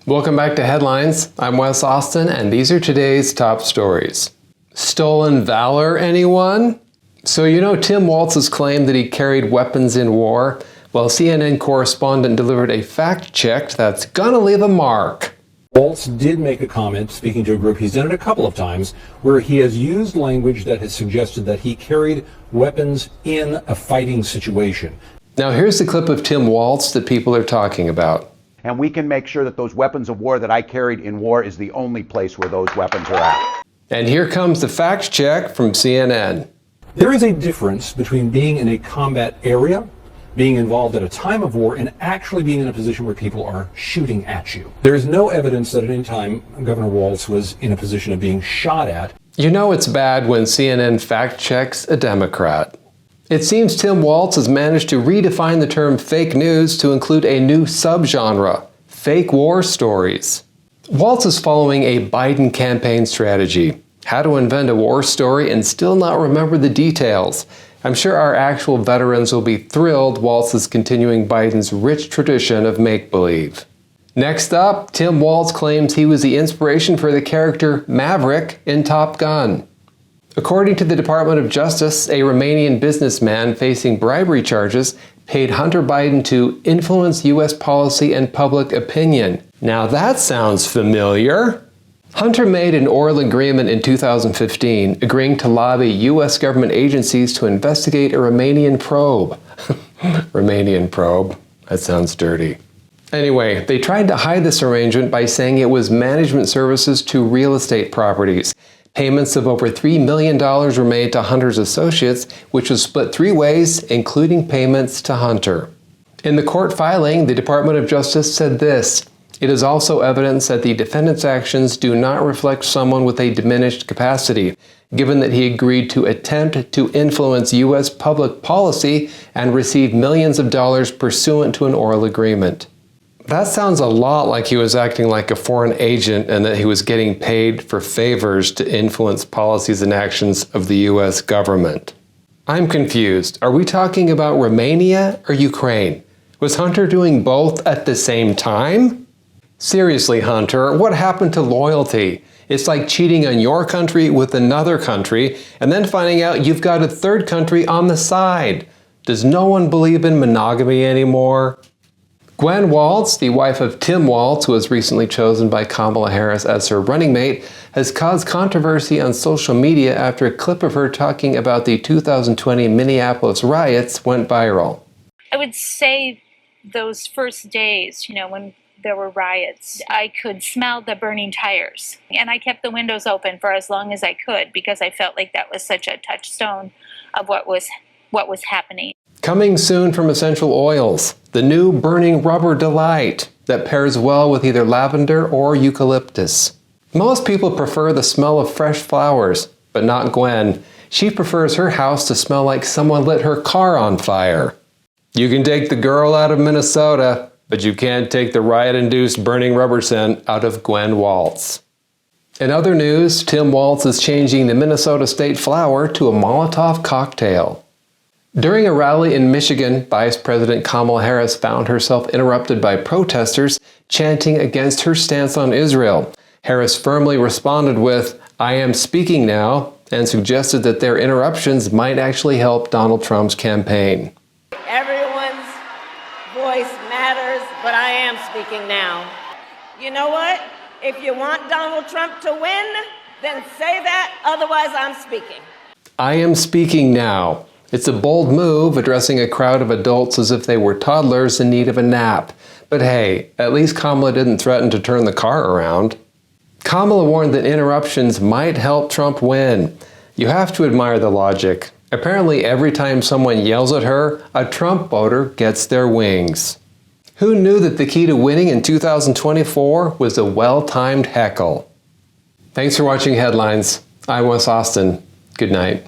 Welcome back to Headlines. I'm Wes Austin, and these are today's top stories. Stolen valor, anyone? So you know Tim Walz's claim that he carried weapons in war? Well, CNN correspondent delivered a fact check that's gonna leave a mark. Walz did make a comment, speaking to a group, he's done it a couple of times, where he has used language that has suggested that he carried weapons in a fighting situation. Now here's the clip of Tim Walz that people are talking about. And we can make sure that those weapons of war that I carried in war is the only place where those weapons are at. And here comes the fact check from CNN. There is a difference between being in a combat area, being involved at a time of war, and actually being in a position where people are shooting at you. There is no evidence that at any time Governor Walz was in a position of being shot at. You know it's bad when CNN fact checks a Democrat. It seems Tim Walz has managed to redefine the term fake news to include a new subgenre, fake war stories. Walz is following a Biden campaign strategy, how to invent a war story and still not remember the details. I'm sure our actual veterans will be thrilled Walz is continuing Biden's rich tradition of make-believe. Next up, Tim Walz claims he was the inspiration for the character Maverick in Top Gun. According to the Department of Justice, a Romanian businessman facing bribery charges paid Hunter Biden to influence U.S. policy and public opinion. Now that sounds familiar. Hunter made an oral agreement in 2015 agreeing to lobby U.S. government agencies to investigate a Romanian probe. Romanian probe. That sounds dirty. Anyway, they tried to hide this arrangement by saying it was management services to real estate properties. Payments of over $3 million were made to Hunter's associates, which was split three ways, including payments to Hunter. In the court filing, the Department of Justice said this: "It is also evidence that the defendant's actions do not reflect someone with a diminished capacity, given that he agreed to attempt to influence U.S. public policy and receive millions of dollars pursuant to an oral agreement." That sounds a lot like he was acting like a foreign agent and that he was getting paid for favors to influence policies and actions of the U.S. government. I'm confused. Are we talking about Romania or Ukraine? Was Hunter doing both at the same time? Seriously, Hunter, what happened to loyalty? It's like cheating on your country with another country and then finding out you've got a third country on the side. Does no one believe in monogamy anymore? Gwen Walz, the wife of Tim Walz, who was recently chosen by Kamala Harris as her running mate, has caused controversy on social media after a clip of her talking about the 2020 Minneapolis riots went viral. I would say those first days, when there were riots, I could smell the burning tires. And I kept the windows open for as long as I could because I felt like that was such a touchstone of what was happening. Coming soon from Essential Oils, the new burning rubber delight that pairs well with either lavender or eucalyptus. Most people prefer the smell of fresh flowers, but not Gwen. She prefers her house to smell like someone lit her car on fire. You can take the girl out of Minnesota, but you can't take the riot-induced burning rubber scent out of Gwen Walz. In other news, Tim Walz is changing the Minnesota state flower to a Molotov cocktail. During a rally in Michigan, Vice President Kamala Harris found herself interrupted by protesters chanting against her stance on Israel. Harris firmly responded with, "I am speaking now," and suggested that their interruptions might actually help Donald Trump's campaign. Everyone's voice matters, but I am speaking now. You know what? If you want Donald Trump to win, then say that, otherwise I'm speaking. I am speaking now. It's a bold move, addressing a crowd of adults as if they were toddlers in need of a nap. But hey, at least Kamala didn't threaten to turn the car around. Kamala warned that interruptions might help Trump win. You have to admire the logic. Apparently, every time someone yells at her, a Trump voter gets their wings. Who knew that the key to winning in 2024 was a well-timed heckle? Thanks for watching Headlines. I'm Wes Austin. Good night.